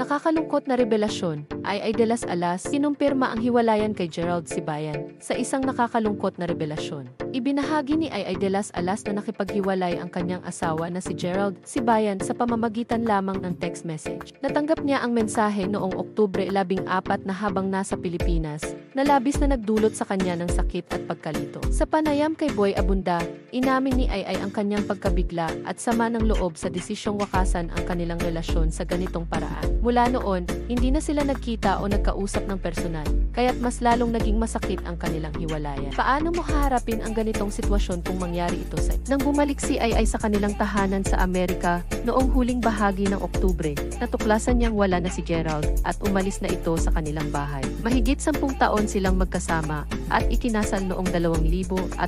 Nakakalungkot na revelasyon, Ay de las Alas kinumpirma ang hiwalayan kay Gerald Sibayan sa isang nakakalungkot na revelasyon. Ibinahagi ni Ay de las Alas na nakipaghiwalay ang kanyang asawa na si Gerald Sibayan sa pamamagitan lamang ng text message. Natanggap niya ang mensahe noong Oktubre 14 na habang nasa Pilipinas, na labis na nagdulot sa kanya ng sakit at pagkalito. Sa panayam kay Boy Abunda, inamin ni Ay ang kanyang pagkabigla at sama ng loob sa desisyong wakasan ang kanilang relasyon sa ganitong paraan. Mula noon, hindi na sila nagkita o nagkausap ng personal, kaya't mas lalong naging masakit ang kanilang hiwalayan. Paano mo haharapin ang ganitong sitwasyon kung mangyari ito sa nang bumalik si Ay sa kanilang tahanan sa Amerika noong huling bahagi ng Oktubre, natuklasan niyang wala na si Gerald at umalis na ito sa kanilang bahay. Mahigit 10 taon silang magkasama at ikinasal noong 2017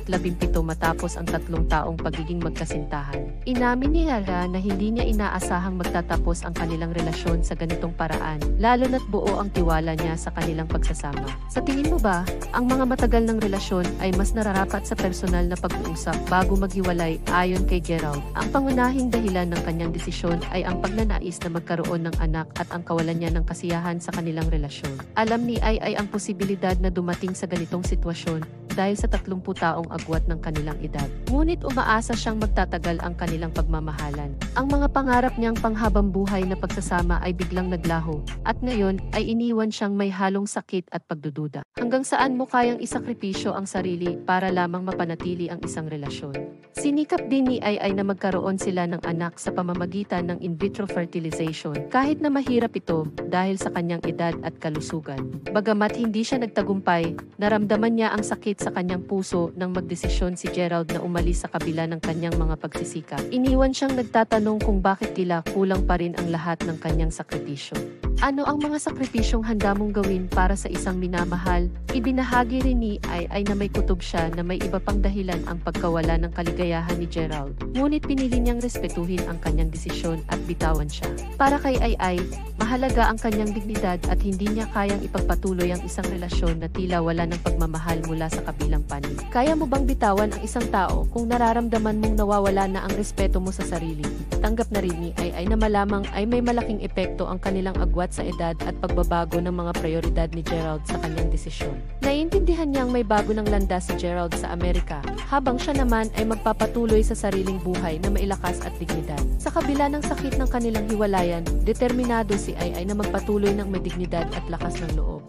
matapos ang 3 taong pagiging magkasintahan. Inamin ni Yara na hindi niya inaasahang magtatapos ang kanilang relasyon sa ganitong paraan, lalo na't buo ang tiwala niya sa kanilang pagsasama. Sa tingin mo ba, ang mga matagal ng relasyon ay mas nararapat sa personal na pag-uusap bago maghiwalay? Ayon kay Gerald, ang pangunahing dahilan ng kanyang desisyon ay ang pagnanais na magkaroon ng anak at ang kawalan niya ng kasiyahan sa kanilang relasyon. Alam ni Ay ang posibilidad na dumating sa ganitong sitwasyon dahil sa 30 taong agwat ng kanilang edad. Ngunit umaasa siyang magtatagal ang kanilang pagmamahalan. Ang mga pangarap niyang panghabang buhay na pagsasama ay biglang naglaho, at ngayon ay iniwan siyang may halong sakit at pagdududa. Hanggang saan mo kayang isakripisyo ang sarili para lamang mapanatili ang isang relasyon? Sinikap din ni Ay na magkaroon sila ng anak sa pamamagitan ng in vitro fertilization, kahit na mahirap ito dahil sa kanyang edad at kalusugan. Bagamat hindi siya nagtagumpay, naramdaman niya ang sakit sa kanyang puso nang magdesisyon si Gerald na umalis sa kabila ng kanyang mga pagsisikap. Iniwan siyang nagtatanong kung bakit tila kulang pa rin ang lahat ng kanyang sakripisyo. Ano ang mga sakripisyong handa mong gawin para sa isang minamahal? Ibinahagi rin ni Ay na may kutob siya na may iba pang dahilan ang pagkawala ng kaligayahan ni Gerald. Ngunit pinili niyang respetuhin ang kanyang desisyon at bitawan siya. Para kay Ay, mahalaga ang kanyang dignidad at hindi niya kayang ipagpatuloy ang isang relasyon na tila wala ng pagmamahal mula sa kabilang panig. Kaya mo bang bitawan ang isang tao kung nararamdaman mong nawawala na ang respeto mo sa sarili? Tanggap na rin ni Ay na malamang ay may malaking epekto ang kanilang agwat sa edad at pagbabago ng mga prioridad ni Gerald sa kanyang desisyon. Naiintindihan niyang may bago ng landas si Gerald sa Amerika, habang siya naman ay magpapatuloy sa sariling buhay na mailakas at dignidad. Sa kabila ng sakit ng kanilang hiwalayan, determinado si Ay na magpatuloy ng may dignidad at lakas ng loob.